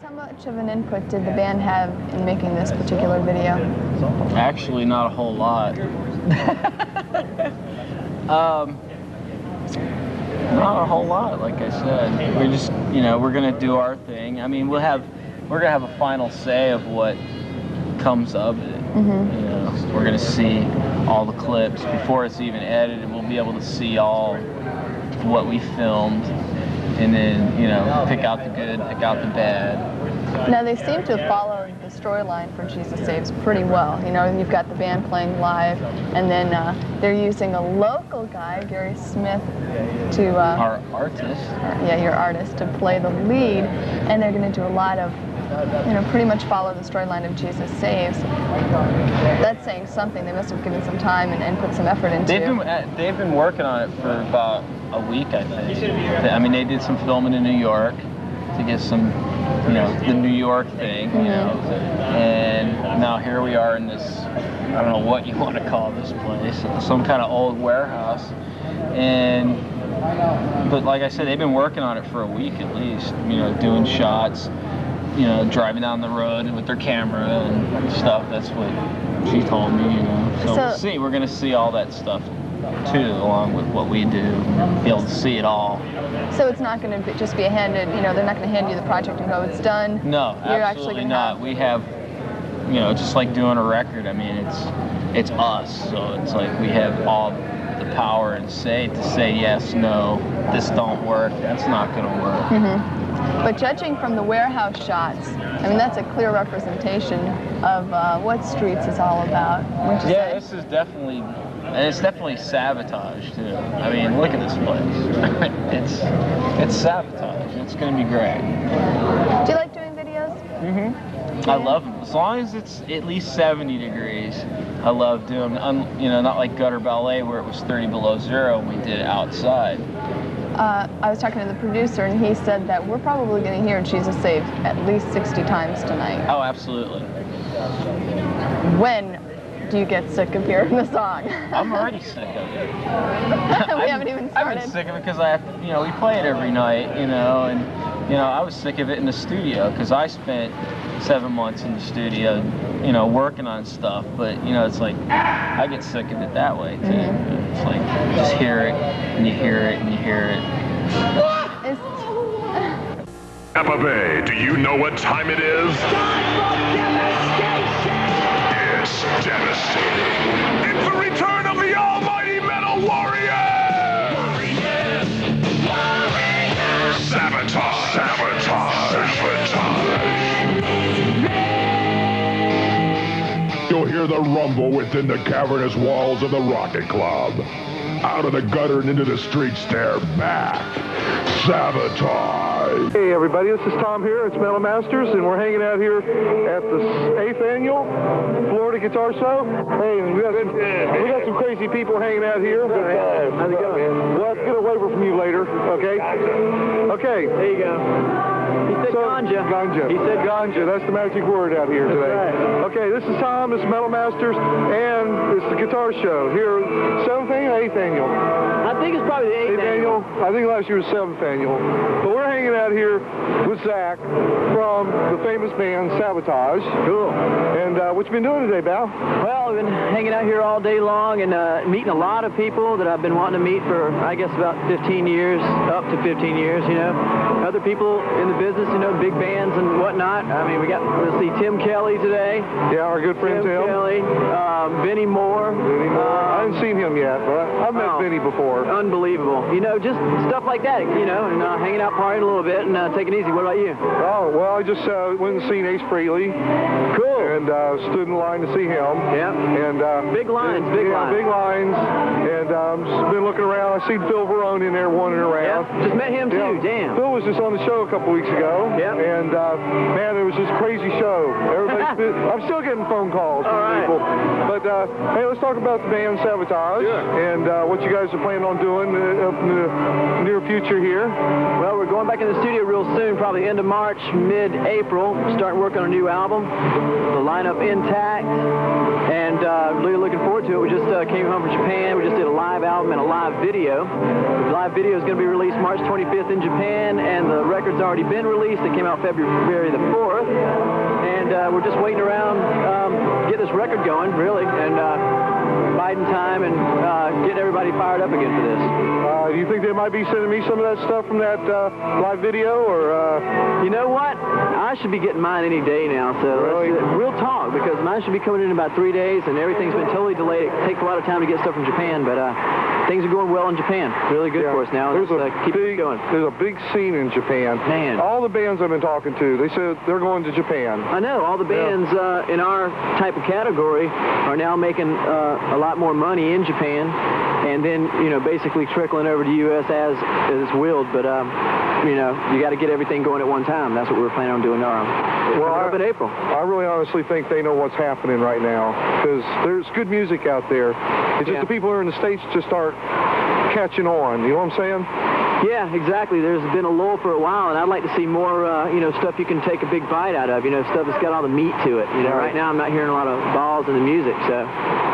How much of an input did the band have in making this particular video? Actually, not a whole lot. Not a whole lot, like I said. We're just, we're gonna do our thing. I mean, we're gonna have a final say of what comes of it. We're gonna see all the clips before it's even edited. We'll be able to see all what we filmed, and then pick out the good, pick out the bad. Now they seem to have followed the storyline for Jesus Saves pretty well. You've got the band playing live, and then they're using a local guy, Gary Smith, to our artist. Yeah, your artist, to play the lead, and they're going to do a lot of, pretty much follow the storyline of Jesus Saves. That's saying something. They must have given some time and put some effort into it. They've been working on it for about a week, I think. I mean, they did some filming in New York to get some, the New York thing, and now here we are in this, I don't know what you want to call this place, some kind of old warehouse, but like I said, they've been working on it for a week at least, doing shots, driving down the road with their camera and stuff. That's what she told me, So we'll see. We're going to see all that stuff too, along with what we do, be able to see it all. So it's not going to just be a handed, they're not going to hand you the project and go, it's done? No, absolutely not. We have, just like doing a record, I mean, it's us, so it's like we have all the power and say to say yes, no, this don't work, that's not going to work. But judging from the warehouse shots, I mean, that's a clear representation of what Streets is all about, wouldn't you say? This is definitely, and it's definitely Savatage too. I mean, look at this place. It's Savatage. It's going to be great. Do you like doing videos? I love them. As long as it's at least 70 degrees, I love doing them. Not like Gutter Ballet where it was 30 below zero and we did it outside. I was talking to the producer, and he said that we're probably going to hear Jesus Saved at least 60 times tonight. Oh, absolutely. When do you get sick of hearing the song? I'm already sick of it. We haven't even started. I've been sick of it because I have, we play it every night, and I was sick of it in the studio because I spent 7 months in the studio, working on stuff. But it's like I get sick of it that way too. It's like you just hear it, and you hear it, and you hear it. Tampa Bay, do you know what time it is? It's devastating. It's the return of the almighty metal warrior! Savatage! You'll hear the rumble within the cavernous walls of the Rocket Club. Out of the gutter and into the streets, they're back. Savatage! Hey everybody, this is Tom here. It's Metal Masters, and we're hanging out here at the 8th annual Florida Guitar Show. Hey, we got some crazy people hanging out here. How's it going? We'll have to get a waiver from you later, okay? Okay. There you go. He said ganja. Ganja. He said ganja. That's the magic word out here today. Right. Okay, this is Tom. This is Metal Masters, and it's the Guitar Show here, 7th annual, 8th annual. I think it's probably the 8th annual. I think last year was 7th annual. But we're hanging out here with Zach from the famous band Savatage. Cool. And what you been doing today, Val? Well, I've been hanging out here all day long and meeting a lot of people that I've been wanting to meet for, I guess, about 15 years, up to 15 years, Other people in the business, big bands and whatnot. I mean, let's see, Tim Kelly today. Yeah, our good friend Tim. Kelly, Benny Moore. I haven't seen him yet, but I've met Benny before. Unbelievable. Just stuff like that, and hanging out, partying a little bit, and taking it easy. What about you? Oh, well, I just went and seen Ace Frehley. Cool. And stood in line to see him. Yeah. And big lines, big lines. Big lines. And just been looking around. I seen Phil Verone in there wandering around. Yeah. Just met him too. Damn. Phil was just on the show a couple weeks ago. Yeah. And man, it was just a crazy show. I'm still getting phone calls from people. But hey, let's talk about the band Savatage and what you guys are planning on doing up in the near future here. Well, we're going back in the studio real soon, probably end of March, mid-April. Starting work on a new album. The lineup intact, and really looking forward to it. We just came home from Japan. We just did a live album album and a live video. The live video is going to be released March 25th in Japan, and the record's already been released. It came out February the 4th, and we're just waiting around get this record going, really, and biding time and getting everybody fired up again for this. Do you think they might be sending me some of that stuff from that live video, or? You know what? I should be getting mine any day now, so really? We'll talk, because mine should be coming in about 3 days, and everything's been totally delayed. It takes a lot of time to get stuff from Japan, but things are going well in Japan. Really good for us now. There's Keep it going. There's a big scene in Japan. Man. All the bands I've been talking to, they said they're going to Japan. I know. All the bands in our type of category are now making a lot more money in Japan, and then, you know, basically trickling over to the U.S. as it's willed. But, you know, you got to get everything going at one time. That's what we're planning on doing now. Up in April. I really honestly think they know what's happening right now, because there's good music out there. It's just the people who are in the States just aren't catching on. You know what I'm saying? Yeah, exactly. There's been a lull for a while, and I'd like to see more, you know, stuff you can take a big bite out of, you know, stuff that's got all the meat to it. You know, right now I'm not hearing a lot of balls in the music, so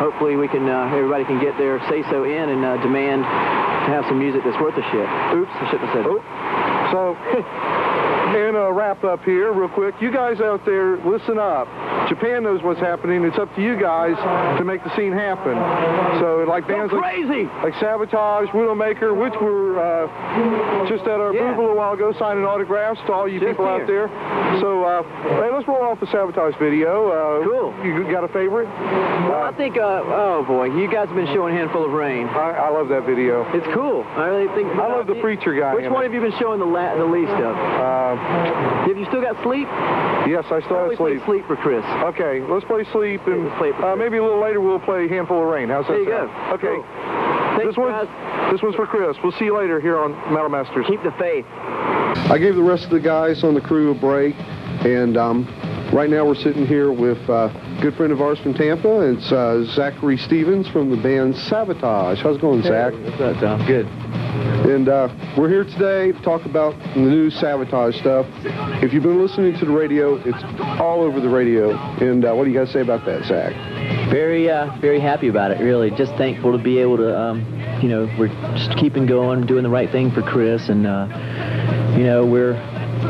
hopefully we can, everybody can get their say-so in and demand to have some music that's worth a shit. Oops, I shouldn't have said that. So, and a wrap up here real quick. You guys out there, listen up. Japan knows what's happening. It's up to you guys to make the scene happen. So, like bands like Savatage, Widowmaker, which were just at our booth a little while ago, signing autographs to all you people out there. So, hey, let's roll off the Savatage video. Cool. You got a favorite? Well, I think, oh boy, you guys have been showing Handful of Rain. I love that video. It's cool. I really think. I love the preacher guy. Which one have you been showing the least of? Have you still got Sleep? Yes, I still have Sleep. Sleep for Chris. Okay, let's play Sleep, and maybe a little later we'll play Handful of Rain. How's that sound? There you go. Okay. Cool. Thanks, guys. This one's for Chris. We'll see you later here on Metal Masters. Keep the faith. I gave the rest of the guys on the crew a break, and right now we're sitting here with a good friend of ours from Tampa. It's Zachary Stevens from the band Savatage. How's it going, Zach? What's up, Tom? Good. And we're here today to talk about the new Savatage stuff. If you've been listening to the radio, it's all over the radio. And what do you guys say about that, Zach? Very happy about it, really. Just thankful to be able to, you know, we're just keeping going, doing the right thing for Chris, and, you know, we're,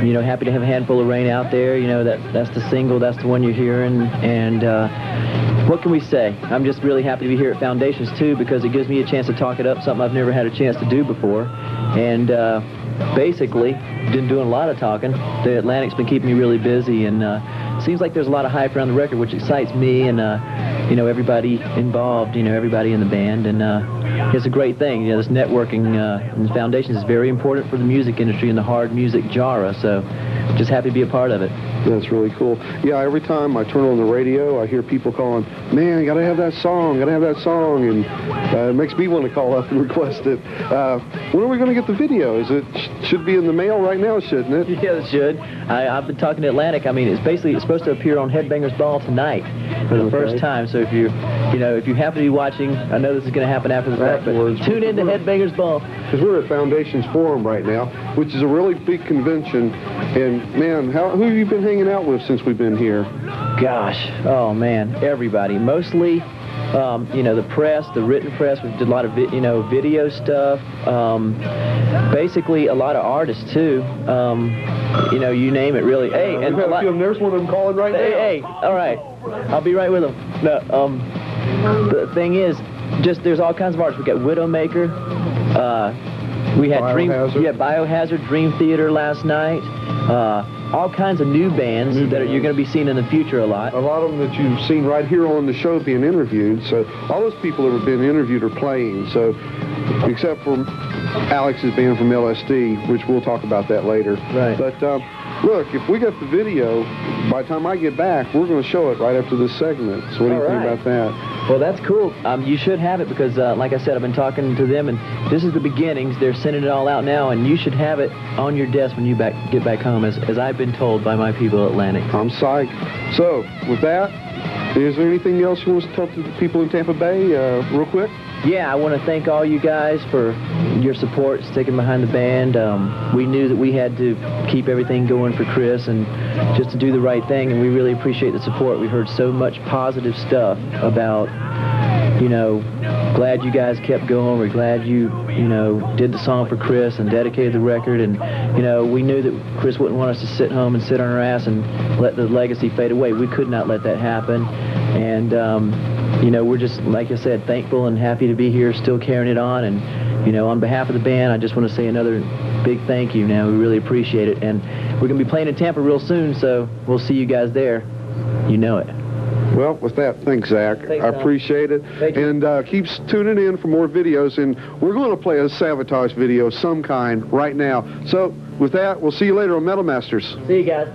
you know, happy to have a Handful of Rain out there. You know, that's the single, that's the one you're hearing, and what can we say? I'm just really happy to be here at Foundations, too, because it gives me a chance to talk it up, something I've never had a chance to do before, and basically, been doing a lot of talking. The Atlantic's been keeping me really busy, and seems like there's a lot of hype around the record, which excites me and, you know, everybody involved, you know, everybody in the band, and it's a great thing. You know, this networking and Foundations is very important for the music industry and the hard music genre, so just happy to be a part of it. That's really cool. Yeah, every time I turn on the radio, I hear people calling, man, gotta have that song, and it makes me want to call up and request it. When are we going to get the video? Should be in the mail right now, shouldn't it? Yeah, it should. I've been talking to Atlantic. I mean, it's supposed to appear on Headbangers Ball tonight for the first time. So if you happen to be watching, I know this is going to happen after the fact, but tune in to Headbangers Ball. Because we're at Foundations Forum right now, which is a really big convention. And man, who have you been hanging out with since we've been here? Gosh, oh man, everybody. Mostly, you know, the press, the written press. We did a lot of video stuff. Basically, a lot of artists too. You know, you name it, really. Hey, and there's one of them calling right now. Hey, all right, I'll be right with them. No, the thing is, just there's all kinds of artists. We got Widowmaker. We had Biohazard, Dream Theater last night. All kinds of new bands that you're going to be seeing in the future a lot. A lot of them that you've seen right here on the show being interviewed. So all those people that have been interviewed are playing. So except for Alex's band from LSD, which we'll talk about that later. Right. But look, if we get the video, by the time I get back, we're going to show it right after this segment. So what do you think about that? Well, that's cool. You should have it because, like I said, I've been talking to them, and this is the beginnings. They're sending it all out now, and you should have it on your desk when you get back home, as I've been told by my people at Atlantic. I'm psyched. So, with that, is there anything else you want to talk to the people in Tampa Bay real quick? Yeah, I want to thank all you guys for your support, sticking behind the band. We knew that we had to keep everything going for Chris and just to do the right thing, and we really appreciate the support. We've heard so much positive stuff about, you know, glad you guys kept going. We're glad you know, did the song for Criss and dedicated the record. And, you know, we knew that Criss wouldn't want us to sit home and sit on our ass and let the legacy fade away. We could not let that happen. And, you know, we're just, like I said, thankful and happy to be here, still carrying it on. And, you know, on behalf of the band, I just want to say another big thank you. Now, we really appreciate it. And we're going to be playing in Tampa real soon, so we'll see you guys there. You know it. Well, with that, thanks, Zach. Thanks, I appreciate it. And keep tuning in for more videos. And we're going to play a Savatage video of some kind right now. So, with that, we'll see you later on Metal Masters. See you guys.